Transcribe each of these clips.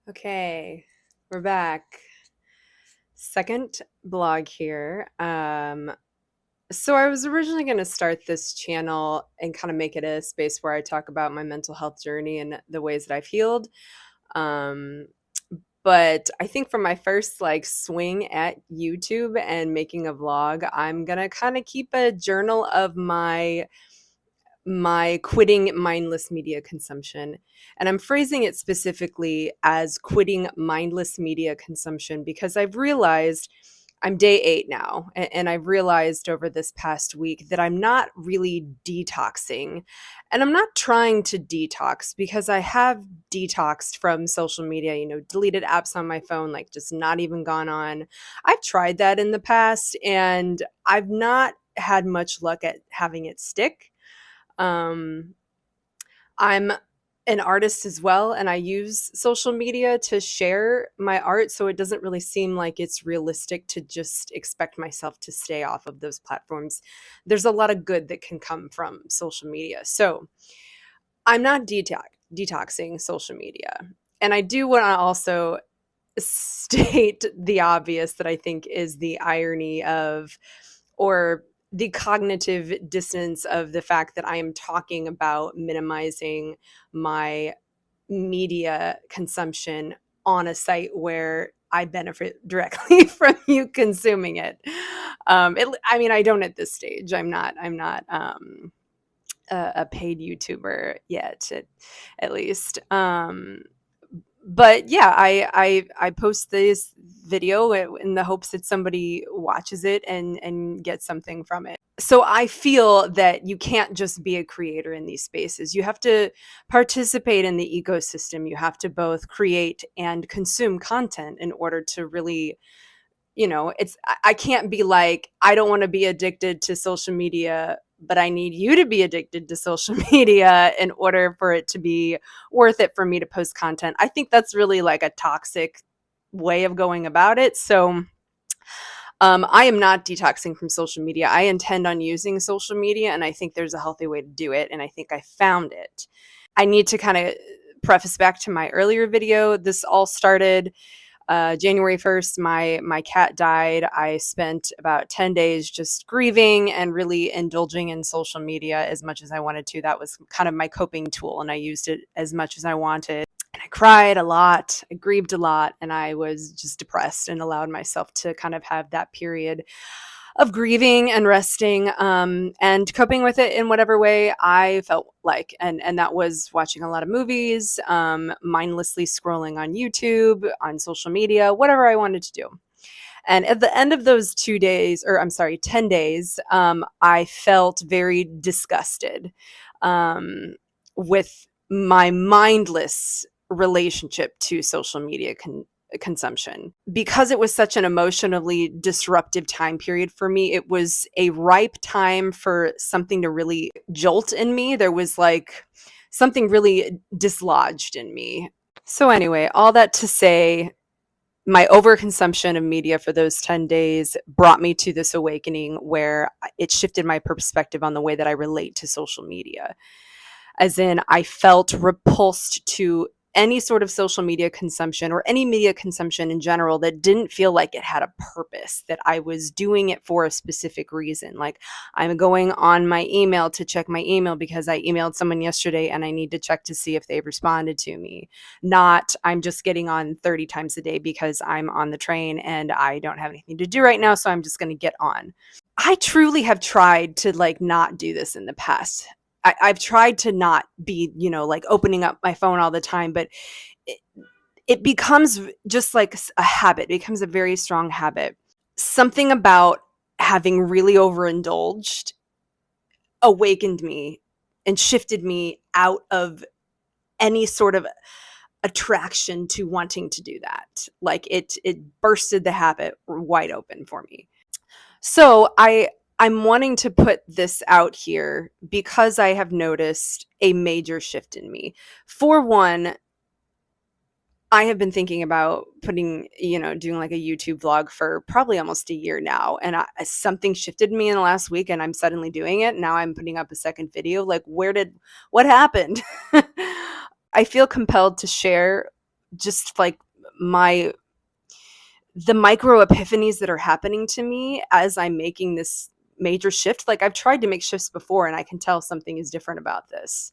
Okay, we're back. Second blog here. So I was originally going to start this channel and kind of make it a space where I talk about my mental health journey and the ways that I've healed. Um, but I think for my first swing at YouTube and making a vlog, I'm gonna kind of keep a journal of my quitting mindless media consumption. And I'm phrasing it specifically as quitting mindless media consumption because I've realized I'm day 8 now, and I've realized over this past week that I'm not really detoxing. And I'm not trying to detox because I have detoxed from social media, deleted apps on my phone, like just not even gone on. I've tried that in the past and I've not had much luck at having it stick. um, I'm an artist as well, and I use social media to share my art, so it doesn't really seem like it's realistic to just expect myself to stay off of those platforms. There's a lot of good that can come from social media. So I'm not detoxing social media. And I do want to also state the obvious that I think is the irony of, or the cognitive dissonance of the fact that I am talking about minimizing my media consumption on a site where I benefit directly from you consuming it. I mean, I don't at this stage. I'm not a paid YouTuber yet, at least. But yeah, I post this video in the hopes that somebody watches it and gets something from it. So I feel that you can't just be a creator in these spaces. You have to participate in the ecosystem. You have to both create and consume content in order to really, I can't be like, I don't want to be addicted to social media, but I need you to be addicted to social media in order for it to be worth it for me to post content. I think that's really like a toxic way of going about it. So I am not detoxing from social media. I intend on using social media, and I think there's a healthy way to do it, and I think I found it. I need to kind of preface back to my earlier video. This all started January 1st. My cat died. I spent about 10 days just grieving and really indulging in social media as much as I wanted to. That was kind of my coping tool, and I used it as much as I wanted. And I cried a lot, I grieved a lot, and I was just depressed and allowed myself to kind of have that period of grieving and resting, and coping with it in whatever way I felt like. And that was watching a lot of movies, mindlessly scrolling on YouTube, on social media, whatever I wanted to do. And at the end of those 2 days, or I'm sorry, 10 days, I felt very disgusted with my mindless relationship to social media consumption. Because it was such an emotionally disruptive time period for me, it was a ripe time for something to really jolt in me. There was like something really dislodged in me. So, anyway, all that to say, my overconsumption of media for those 10 days brought me to this awakening where it shifted my perspective on the way that I relate to social media. As in, I felt repulsed to any sort of social media consumption or any media consumption in general that didn't feel like it had a purpose, that I was doing it for a specific reason. Like, I'm going on my email to check my email because I emailed someone yesterday and I need to check to see if they've responded to me. Not, I'm just getting on 30 times a day because I'm on the train and I don't have anything to do right now, so I'm just going to get on. I truly have tried to not do this in the past. I've tried to not be, opening up my phone all the time, but it, it becomes just like a habit. It becomes a very strong habit. Something about having really overindulged awakened me and shifted me out of any sort of attraction to wanting to do that. Like it bursted the habit wide open for me. So I'm wanting to put this out here because I have noticed a major shift in me. For one, I have been thinking about doing like a YouTube vlog for probably almost a year now. And something shifted me in the last week and I'm suddenly doing it. Now I'm putting up a second video. Like, what happened? I feel compelled to share just like my the micro epiphanies that are happening to me as I'm making this major shift. Like I've tried to make shifts before and I can tell something is different about this.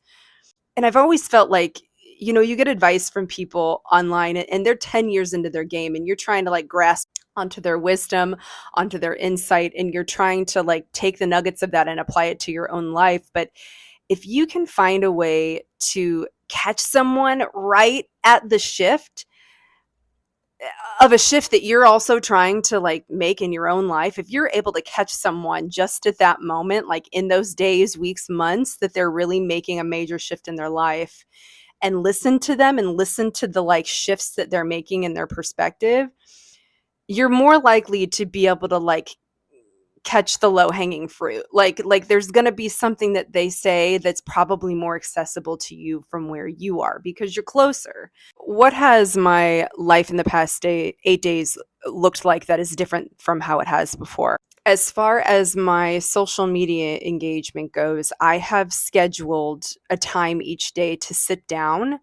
And I've always felt like, you get advice from people online and they're 10 years into their game and you're trying to like grasp onto their wisdom, onto their insight, and you're trying to like take the nuggets of that and apply it to your own life. But if you can find a way to catch someone right at the shift of a shift that you're also trying to like make in your own life, if you're able to catch someone just at that moment, like in those days, weeks, months that they're really making a major shift in their life, and listen to them and listen to the like shifts that they're making in their perspective, you're more likely to be able to like catch the low hanging fruit. Like there's going to be something that they say that's probably more accessible to you from where you are because you're closer. What has my life in the past 8 days looked like that is different from how it has before? As far as my social media engagement goes, I have scheduled a time each day to sit down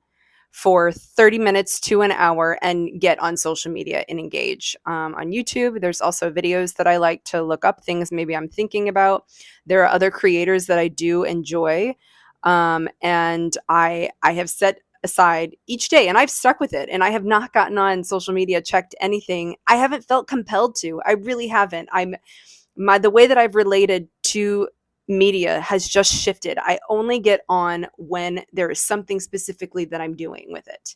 for 30 minutes to an hour and get on social media and engage. On YouTube, there's also videos that I like to look up, things maybe I'm thinking about. There are other creators that I do enjoy. And I have set aside each day and I've stuck with it and I have not gotten on social media, checked anything. I haven't felt compelled to. I really haven't. The way that I've related to media has just shifted. I only get on when there is something specifically that I'm doing with it.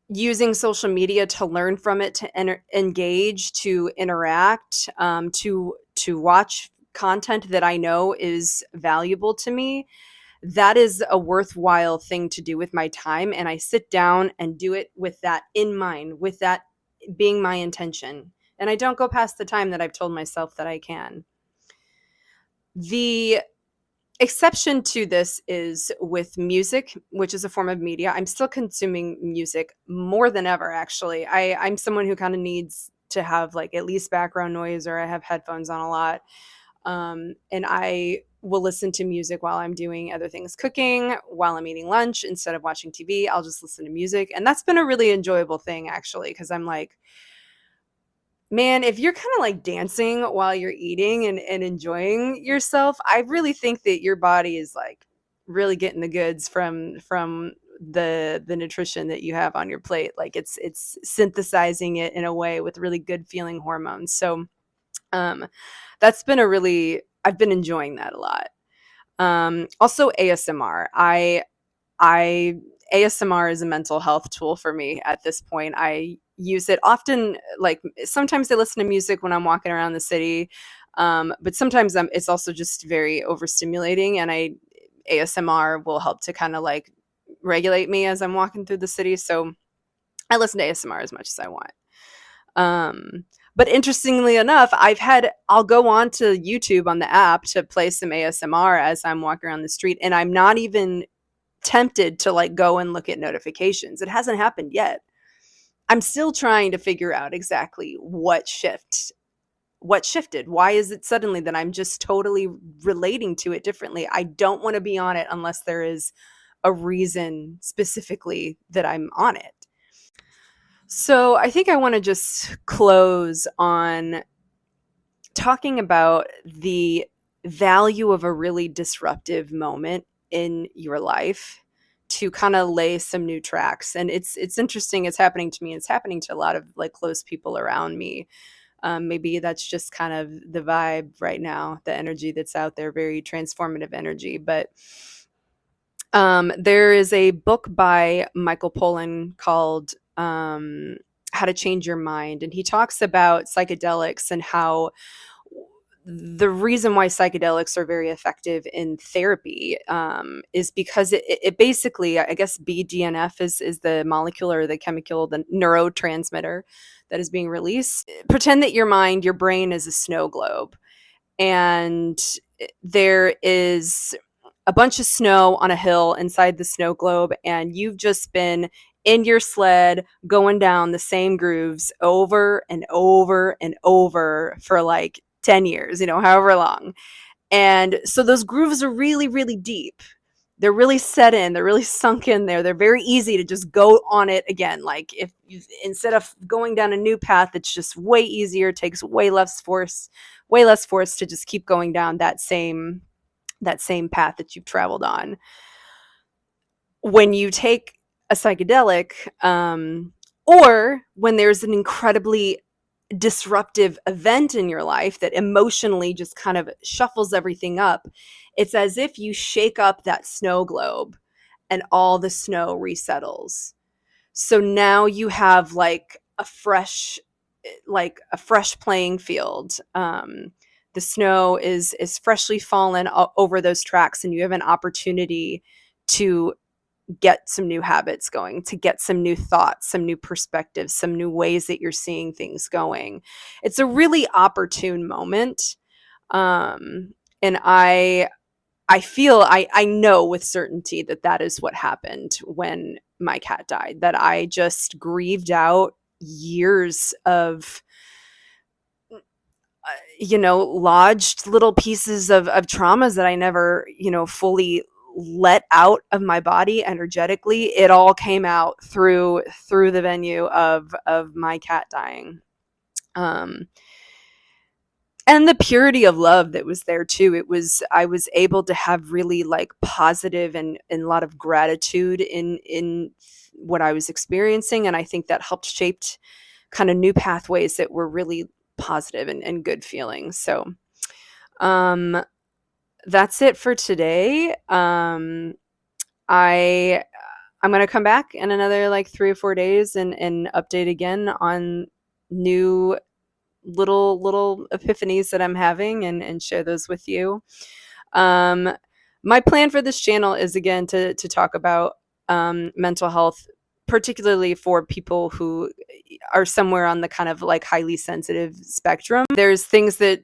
Using social media to learn from it, to engage, to interact, to watch content that I know is valuable to me, that is a worthwhile thing to do with my time. And I sit down and do it with that in mind, with that being my intention. And I don't go past the time that I've told myself that I can. The exception to this is with music, which is a form of media. I'm still consuming music more than ever, actually. I'm someone who kind of needs to have like at least background noise, or I have headphones on a lot. And I will listen to music while I'm doing other things, cooking, while I'm eating lunch. Instead of watching TV, I'll just listen to music. And that's been a really enjoyable thing, actually, because I'm like, man, if you're kind of like dancing while you're eating and enjoying yourself, I really think that your body is like really getting the goods from the nutrition that you have on your plate. Like it's synthesizing it in a way with really good feeling hormones. So um that's been I've been enjoying that a lot. Also ASMR. I ASMR is a mental health tool for me at this point. I use it often, like sometimes I listen to music when I'm walking around the city. But sometimes it's also just very overstimulating, and ASMR will help to kind of like regulate me as I'm walking through the city. So I listen to ASMR as much as I want. But interestingly enough, I'll go on to YouTube on the app to play some ASMR as I'm walking around the street, and I'm not even tempted to like go and look at notifications. It hasn't happened yet. I'm still trying to figure out exactly what shifted. Why is it suddenly that I'm just totally relating to it differently? I don't want to be on it unless there is a reason specifically that I'm on it. So I think I want to just close on talking about the value of a really disruptive moment in your life to kind of lay some new tracks. And it's interesting. It's happening to me. It's happening to a lot of like close people around me. Maybe that's just kind of the vibe right now, the energy that's out there, very transformative energy. But there is a book by Michael Pollan called How to Change Your Mind. And he talks about psychedelics and how the reason why psychedelics are very effective in therapy is because it basically, I guess BDNF is the molecule or the chemical, the neurotransmitter that is being released. Pretend that your brain is a snow globe, and there is a bunch of snow on a hill inside the snow globe, and you've just been in your sled going down the same grooves over and over and over for like 10 years, however long. And so those grooves are really, really deep. they're really set in, they're really sunk in there. They're very easy to just go on it again. Like if you, instead of going down a new path, it's just way easier, takes way less force to just keep going down that same path that you've traveled on. When you take a psychedelic, or when there's an incredibly disruptive event in your life that emotionally just kind of shuffles everything up, it's as if you shake up that snow globe and all the snow resettles. So now you have like a fresh playing field. The snow is freshly fallen over those tracks, and you have an opportunity to get some new habits going, to get some new thoughts, some new perspectives, some new ways that you're seeing things going. It's a really opportune moment. And I know with certainty that that is what happened when my cat died, that I just grieved out years of lodged little pieces of traumas that I never, fully let out of my body energetically. It all came out through the venue of my cat dying. Um, and the purity of love that was there too. I was able to have really like positive and a lot of gratitude in what I was experiencing. And I think that helped shaped kind of new pathways that were really positive and good feelings. So um that's it for today. I I'm gonna come back in another like 3 or 4 days and update again on new little epiphanies that I'm having and share those with you. Um, my plan for this channel is again to talk about mental health, particularly for people who are somewhere on the kind of like highly sensitive spectrum. There's things that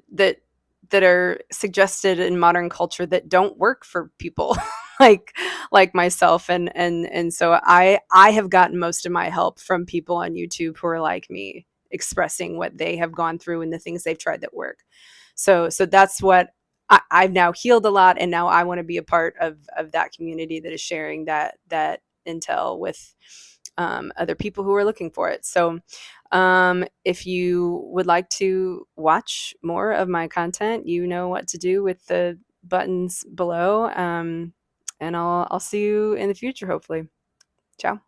are suggested in modern culture that don't work for people like myself, and so I have gotten most of my help from people on YouTube who are like me, expressing what they have gone through and the things they've tried that work. So that's what I've now healed a lot, and now I want to be a part of that community that is sharing that intel with other people who are looking for it. So if you would like to watch more of my content, you know what to do with the buttons below. And I'll see you in the future, hopefully. Ciao.